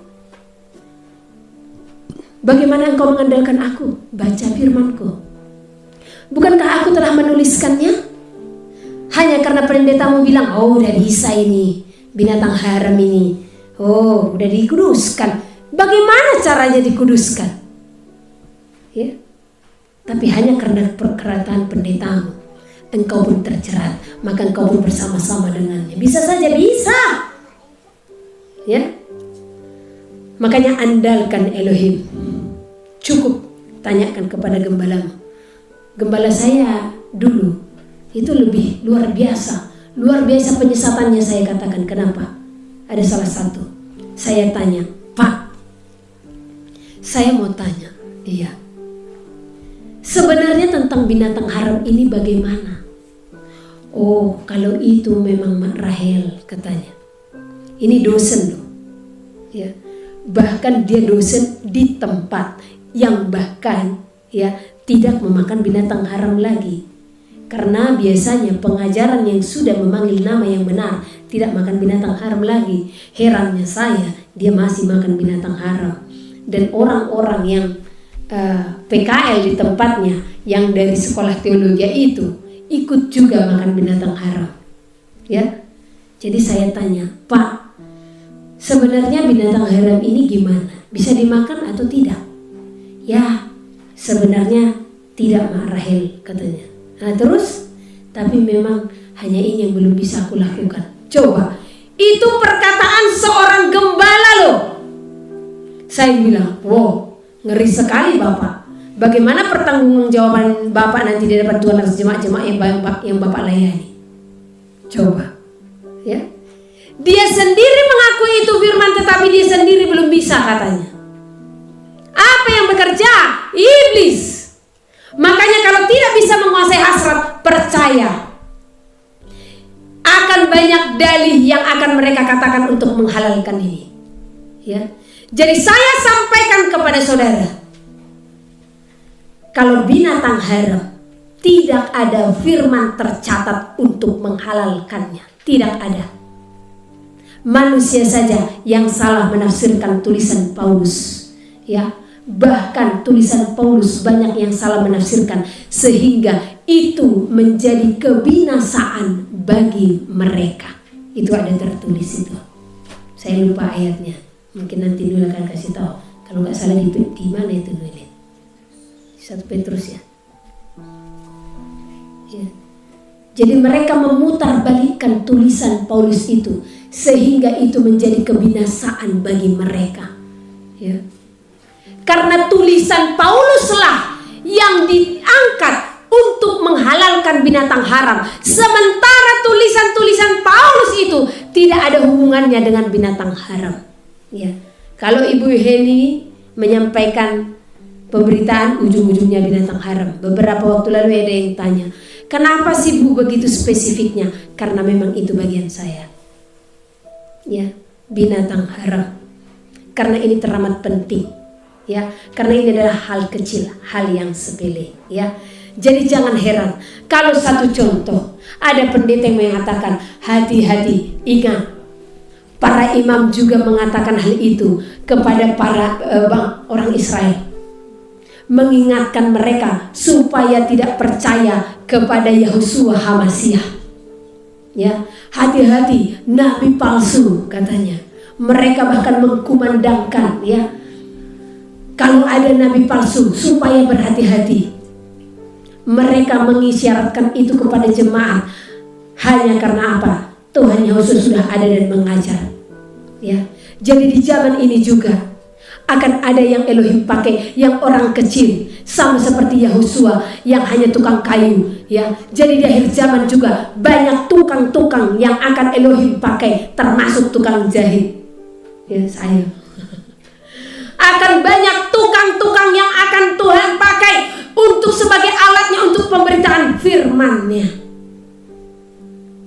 Bagaimana engkau mengandalkan aku? Baca firmanku. Bukankah aku telah menuliskannya? Hanya karena pendetamu bilang, oh udah bisa ini, binatang haram ini, oh udah dikuduskan. Bagaimana caranya dikuduskan? Ya. Tapi hanya karena perkataan pendetamu, engkau pun terjerat, maka engkau pun bersama-sama dengannya. Bisa saja, bisa. Ya. Makanya andalkan Elohim. Cukup tanyakan kepada gembalamu. Gembala saya dulu itu lebih luar biasa penyesatannya, saya katakan. Kenapa? Ada salah satu, saya tanya, Pak, saya mau tanya, iya, sebenarnya tentang binatang haram ini bagaimana? Oh, kalau itu memang Mak Rahel, katanya. Ini dosen loh, ya, bahkan dia dosen di tempat yang bahkan ya tidak memakan binatang haram lagi. Karena biasanya pengajaran yang sudah memanggil nama yang benar tidak makan binatang haram lagi. Herannya saya, dia masih makan binatang haram. Dan orang-orang yang PKL di tempatnya, yang dari sekolah teologi itu, ikut juga makan binatang haram. Ya, jadi saya tanya, Pak, sebenarnya binatang haram ini gimana? Bisa dimakan atau tidak? Ya, sebenarnya tidak, Mak Rahel, katanya. Nah terus, tapi memang hanya ini yang belum bisa aku lakukan. Coba, itu perkataan seorang gembala loh. Saya bilang, wow, ngeri sekali Bapak. Bagaimana pertanggungjawaban Bapak nanti di depan Tuhan atas jemaat-jemaat yang Bapak layani? Coba, ya. Dia sendiri mengaku itu firman, tetapi dia sendiri belum bisa katanya. Apa yang bekerja? Iblis. Makanya kalau tidak bisa menguasai hasrat, percaya akan banyak dalih yang akan mereka katakan untuk menghalalkan ini. Ya. Jadi saya sampaikan kepada saudara, kalau binatang haram, tidak ada firman tercatat untuk menghalalkannya. Tidak ada. Manusia saja yang salah menafsirkan tulisan Paulus. Ya, bahkan tulisan Paulus banyak yang salah menafsirkan sehingga itu menjadi kebinasaan bagi mereka. Itu ada tertulis itu. Saya lupa ayatnya. Mungkin nanti Nul akan kasih tahu. Kalau nggak salah di mana itu Nul? 1 Petrus ya. Ya. Jadi mereka memutarbalikkan tulisan Paulus itu sehingga itu menjadi kebinasaan bagi mereka. Ya. Karena tulisan Pauluslah yang diangkat untuk menghalalkan binatang haram, sementara tulisan-tulisan Paulus itu tidak ada hubungannya dengan binatang haram. Ya. Kalau Ibu Heni menyampaikan pemberitaan, ujung-ujungnya binatang haram. Beberapa waktu lalu ada yang tanya, kenapa sih Bu begitu spesifiknya? Karena memang itu bagian saya. Ya, binatang haram. Karena ini teramat penting. Ya, karena ini adalah hal kecil, hal yang sepele. Ya, jadi jangan heran kalau satu contoh ada pendeta yang mengatakan hati-hati, ingat. Para imam juga mengatakan hal itu kepada para orang Israel, mengingatkan mereka supaya tidak percaya kepada Yahusua HaMasiah. Ya, hati-hati nabi palsu katanya. Mereka bahkan mengkumandangkan ya, kalau ada nabi palsu supaya berhati-hati. Mereka mengisyaratkan itu kepada jemaat hanya karena apa? Tuhan Yesus sudah ada dan mengajar. Ya, jadi di zaman ini juga akan ada yang Elohim pakai, yang orang kecil, sama seperti Yahusua yang hanya tukang kayu. Ya, jadi di akhir zaman juga banyak tukang-tukang yang akan Elohim pakai, termasuk tukang jahit. Ya, saya. Akan banyak tukang-tukang yang akan Tuhan pakai untuk sebagai alatnya untuk pemberitaan firman-Nya.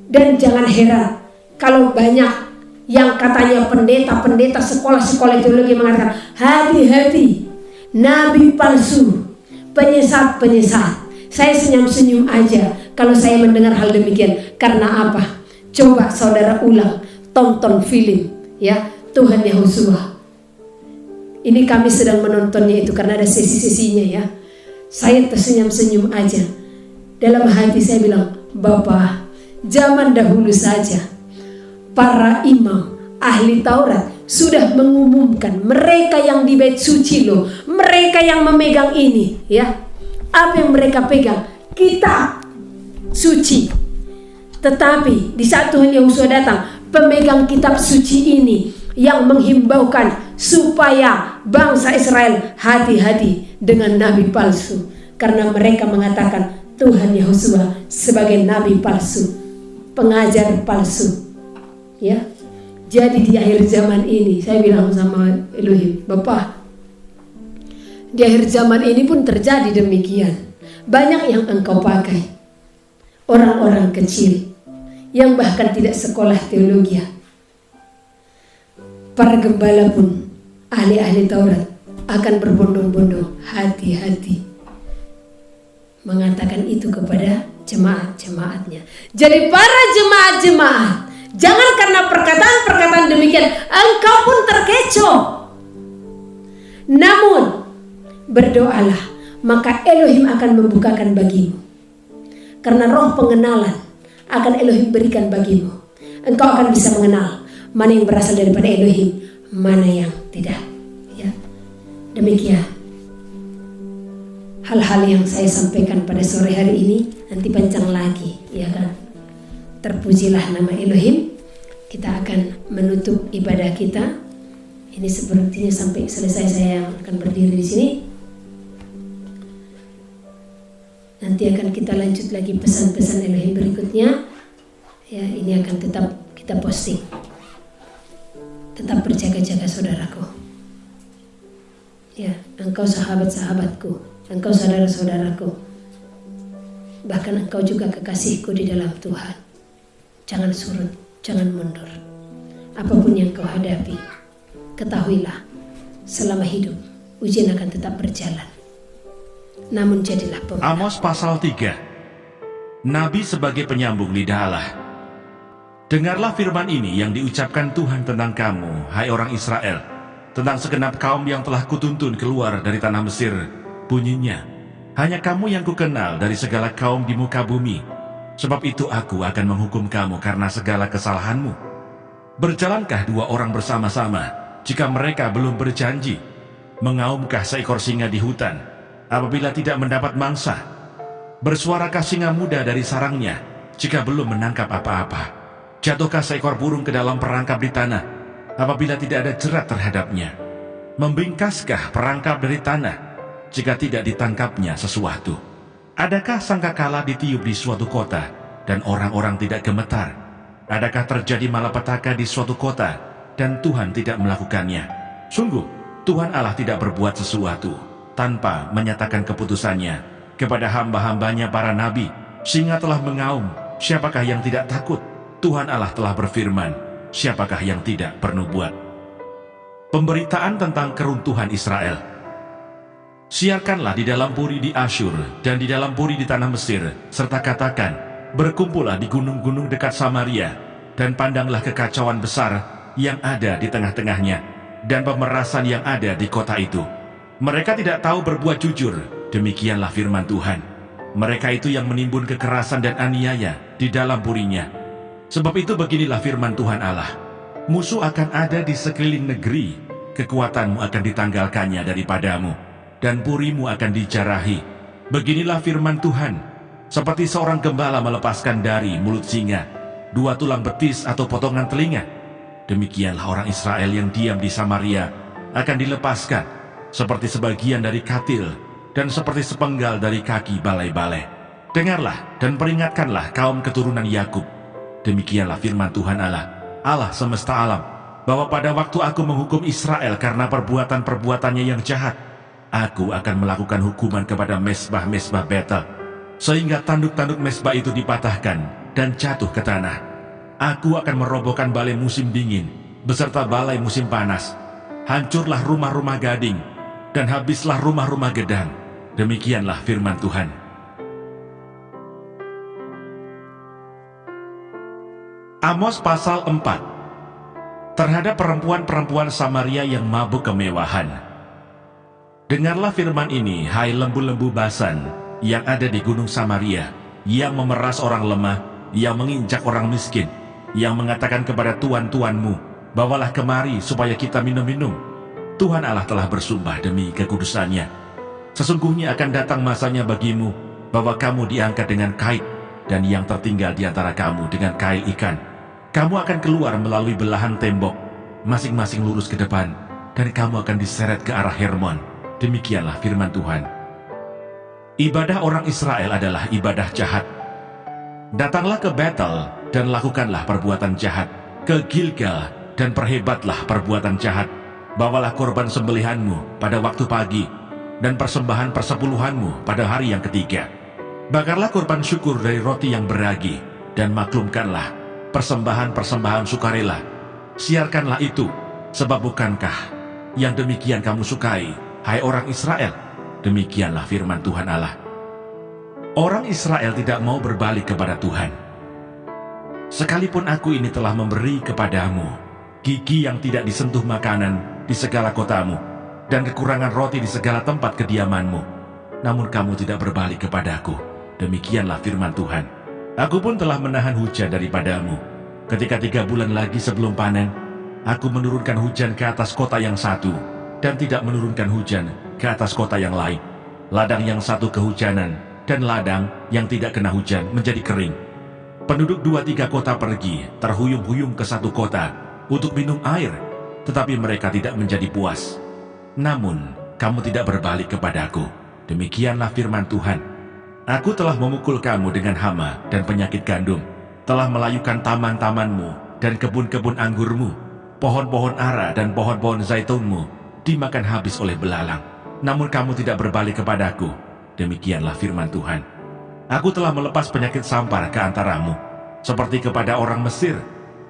Dan jangan heran kalau banyak yang katanya pendeta-pendeta sekolah-sekolah teologi mengatakan hati-hati nabi palsu, penyesat-penyesat. Saya senyum-senyum aja kalau saya mendengar hal demikian. Karena apa? Coba saudara ulang, tonton film ya, Tuhan Yahusua. Ini kami sedang menontonnya itu karena ada sesi-sesinya ya. Saya tersenyum-senyum aja. Dalam hati saya bilang, Bapak, zaman dahulu saja para imam ahli Taurat sudah mengumumkan, mereka yang di bait suci loh, mereka yang memegang ini ya. Apa yang mereka pegang? Kitab suci. Tetapi di saat Tuhan Yesus datang, pemegang kitab suci ini yang menghimbaukan supaya bangsa Israel hati-hati dengan nabi palsu, karena mereka mengatakan Tuhan Yesus sebagai nabi palsu, pengajar palsu. Ya, jadi di akhir zaman ini saya bilang sama Elohim, Bapak, di akhir zaman ini pun terjadi demikian. Banyak yang engkau pakai, orang-orang kecil yang bahkan tidak sekolah teologi. Para gembala pun, ahli-ahli Taurat akan berbondong-bondong, hati-hati mengatakan itu kepada jemaat-jemaatnya. Jadi para jemaat-jemaat, jangan karena perkataan-perkataan demikian engkau pun terkecoh. Namun berdoalah, maka Elohim akan membukakan bagimu. Karena roh pengenalan akan Elohim berikan bagimu. Engkau akan bisa mengenal mana yang berasal daripada Elohim, mana yang tidak. Ya, demikian hal-hal yang saya sampaikan pada sore hari ini. Nanti panjang lagi, ya kan? Terpujilah nama Elohim. Kita akan menutup ibadah kita. Ini sepertinya sampai selesai saya akan berdiri di sini. Nanti akan kita lanjut lagi pesan-pesan Elohim berikutnya. Ya, ini akan tetap kita posting. Tetap berjaga-jaga saudaraku. Ya, engkau sahabat-sahabatku, engkau saudara-saudaraku, bahkan engkau juga kekasihku di dalam Tuhan. Jangan surut, jangan mundur. Apapun yang kau hadapi, ketahuilah, selama hidup, ujian akan tetap berjalan. Namun jadilah pemenang. Amos pasal 3. Nabi sebagai penyambung lidah Allah. Dengarlah firman ini yang diucapkan Tuhan tentang kamu, hai orang Israel, tentang segenap kaum yang telah kutuntun keluar dari tanah Mesir. Bunyinya, hanya kamu yang kukenal dari segala kaum di muka bumi. Sebab itu aku akan menghukum kamu karena segala kesalahanmu. Berjalankah dua orang bersama-sama jika mereka belum berjanji? Mengaumkah seekor singa di hutan apabila tidak mendapat mangsa? Bersuarakah singa muda dari sarangnya jika belum menangkap apa-apa? Jatuhkah seekor burung ke dalam perangkap di tanah apabila tidak ada jerat terhadapnya? Membingkaskah perangkap dari tanah jika tidak ditangkapnya sesuatu? Adakah sangkakala ditiup di suatu kota dan orang-orang tidak gemetar? Adakah terjadi malapetaka di suatu kota dan Tuhan tidak melakukannya? Sungguh, Tuhan Allah tidak berbuat sesuatu tanpa menyatakan keputusannya kepada hamba-hambanya para nabi. Singa telah mengaum, siapakah yang tidak takut? Tuhan Allah telah berfirman, siapakah yang tidak bernubuat? Pemberitaan tentang keruntuhan Israel. Siarkanlah di dalam puri di Asyur dan di dalam puri di tanah Mesir, serta katakan, berkumpullah di gunung-gunung dekat Samaria, dan pandanglah kekacauan besar yang ada di tengah-tengahnya, dan pemerasan yang ada di kota itu. Mereka tidak tahu berbuat jujur, demikianlah firman Tuhan. Mereka itu yang menimbun kekerasan dan aniaya di dalam purinya. Sebab itu beginilah firman Tuhan Allah, musuh akan ada di sekeliling negeri, kekuatanmu akan ditanggalkannya daripadamu, dan purimu akan dijarahi. Beginilah firman Tuhan, seperti seorang gembala melepaskan dari mulut singa 2 tulang betis atau potongan telinga, demikianlah orang Israel yang diam di Samaria akan dilepaskan, seperti sebagian dari katil, dan seperti sepenggal dari kaki balai-balai. Dengarlah dan peringatkanlah kaum keturunan Yakub. Demikianlah firman Tuhan Allah, Allah semesta alam, bahwa pada waktu aku menghukum Israel karena perbuatan-perbuatannya yang jahat, aku akan melakukan hukuman kepada mesbah-mesbah Betel, sehingga tanduk-tanduk mesbah itu dipatahkan dan jatuh ke tanah. Aku akan merobohkan balai musim dingin beserta balai musim panas. Hancurlah rumah-rumah gading dan habislah rumah-rumah gedang. Demikianlah firman Tuhan. Amos pasal 4. Terhadap perempuan-perempuan Samaria yang mabuk kemewahan. Dengarlah firman ini, hai lembu-lembu Basan yang ada di gunung Samaria, yang memeras orang lemah, yang menginjak orang miskin, yang mengatakan kepada tuan-tuanmu, bawalah kemari supaya kita minum-minum. Tuhan Allah telah bersumpah demi kekudusannya, sesungguhnya akan datang masanya bagimu, bahwa kamu diangkat dengan kait, dan yang tertinggal di antara kamu dengan kail ikan. Kamu akan keluar melalui belahan tembok, masing-masing lurus ke depan, dan kamu akan diseret ke arah Hermon. Demikianlah firman Tuhan. Ibadah orang Israel adalah ibadah jahat. Datanglah ke Betel dan lakukanlah perbuatan jahat, ke Gilgal dan perhebatlah perbuatan jahat. Bawalah korban sembelihanmu pada waktu pagi, dan persembahan persepuluhanmu pada hari yang ketiga. Bakarlah korban syukur dari roti yang beragi, dan maklumkanlah persembahan-persembahan sukarela. Siarkanlah itu, sebab bukankah yang demikian kamu sukai, hai orang Israel? Demikianlah firman Tuhan Allah. Orang Israel tidak mau berbalik kepada Tuhan. Sekalipun aku ini telah memberi kepadamu gigi yang tidak disentuh makanan di segala kotamu, dan kekurangan roti di segala tempat kediamanmu, namun kamu tidak berbalik kepadaku. Demikianlah firman Tuhan. Aku pun telah menahan hujan daripadamu. Ketika 3 bulan lagi sebelum panen, aku menurunkan hujan ke atas kota yang satu, dan tidak menurunkan hujan ke atas kota yang lain. Ladang yang satu kehujanan, dan ladang yang tidak kena hujan menjadi kering. Penduduk 2-3 kota pergi, terhuyung-huyung ke satu kota, untuk minum air, tetapi mereka tidak menjadi puas. Namun, kamu tidak berbalik kepadaku. Demikianlah firman Tuhan. Aku telah memukul kamu dengan hama dan penyakit gandum, telah melayukan taman-tamanmu dan kebun-kebun anggurmu. pohon-pohon ara dan pohon-pohon zaitunmu dimakan habis oleh belalang. Namun kamu tidak berbalik kepadaku. Demikianlah firman Tuhan. Aku telah melepas penyakit sampar ke antaramu, seperti kepada orang Mesir.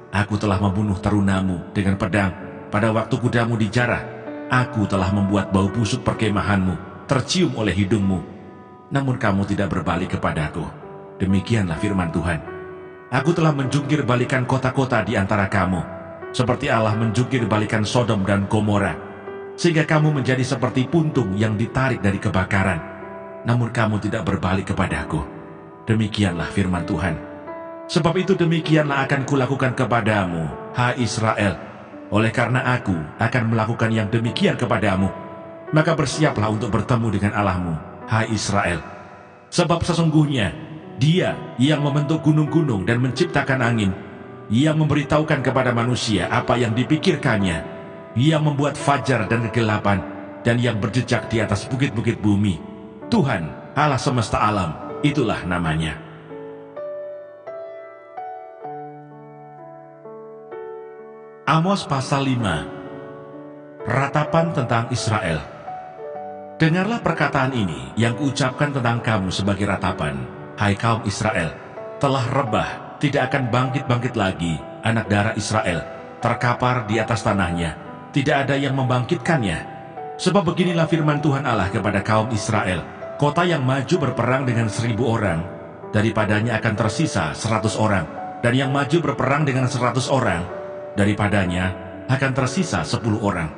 Aku telah membunuh terunamu dengan pedang pada waktu kudamu dijarah. Aku telah membuat bau busuk perkemahanmu tercium oleh hidungmu. Namun kamu tidak berbalik kepadaku. Demikianlah firman Tuhan. Aku telah menjungkir balikan kota-kota di antara kamu, seperti Allah menjungkir balikan Sodom dan Gomora, sehingga kamu menjadi seperti puntung yang ditarik dari kebakaran. Namun kamu tidak berbalik kepadaku. Demikianlah firman Tuhan. Sebab itu demikianlah akan kulakukan kepadamu, hai Israel. Oleh karena aku akan melakukan yang demikian kepadamu, maka bersiaplah untuk bertemu dengan Allahmu, hai Israel. Sebab sesungguhnya Dia yang membentuk gunung-gunung dan menciptakan angin, yang memberitahukan kepada manusia apa yang dipikirkannya, yang membuat fajar dan kegelapan, dan yang berjejak di atas bukit-bukit bumi. Tuhan, Allah semesta alam, itulah namanya. Amos pasal 5. Ratapan tentang Israel. Dengarlah perkataan ini yang kuucapkan tentang kamu sebagai ratapan, hai kaum Israel. Telah rebah, tidak akan bangkit-bangkit lagi anak darah Israel, terkapar di atas tanahnya, tidak ada yang membangkitkannya. Sebab beginilah firman Tuhan Allah kepada kaum Israel. Kota yang maju berperang dengan 1000 orang, daripadanya akan tersisa 100 orang. Dan yang maju berperang dengan 100 orang, daripadanya akan tersisa 10 orang.